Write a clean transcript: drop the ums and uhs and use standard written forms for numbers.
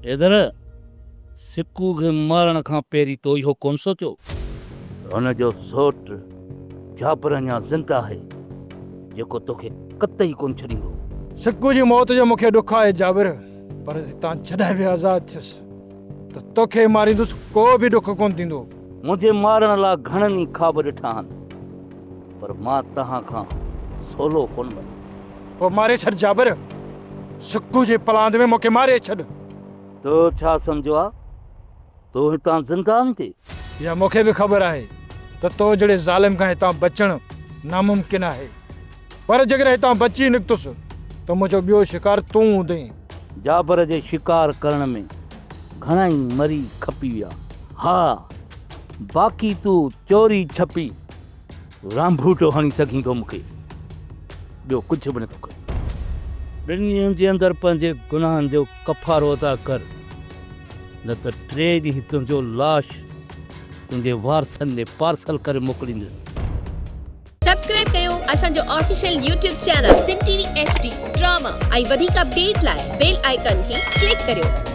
इधर सिक्कू खे मारण खां पहिरीं तो इहो कोन सोचियो हुनजो सोट जाबर अञा ज़िंदा आहे जेको तोखे कतई कोन छॾींदो। सिक्कू जी मौत जो मूंखे ॾुख आहे जाबिर, पर हितां जॾहिं बि आज़ाद थियुसि त तोखे मारींदुसि, को बि ॾुख कोन थींदो। मुंहिंजे मारण लाइ घणनि ई ख़्वाब ॾिठा आहिनि, पर मां तव्हां खां सोलो कोन वञा। पोइ मारे छॾ जाबिर, सिक्कू जे पलांद में मूंखे मारे छॾ। तो छा सम्झो आहे तो हितां ज़िंदा आहीं? या मूंखे बि ख़बर आहे त तो जहिड़े ज़ालिम खां हितां बचणु नामुमकिन आहे, पर जेकर हितां बची निकितुसि त मुंहिंजो ॿियो शिकार तूं हूंदई। जाबर जे शिकार करण में घणा ई मरी खपी विया, हा, बाक़ी तूं चोरी छपी रांभूटो हणी सघीं थो मूंखे, ॿियो कुझु बि नथो करे। ॿिनि ॾींहंनि जे अंदरि पंहिंजे गुनाहनि जो कफ़ारो अदा कर, न त 3 ॾींहं तुंहिंजो लाश तुंहिंजे वारसनि ॾे पार्सल करे मोकिलींदुसि। सब्सक्राइब कयो असांजो official YouTube channel Sindh TV HD drama ऐं वधीक अपडेट लाइ बेल आइकन खे क्लिक करियो।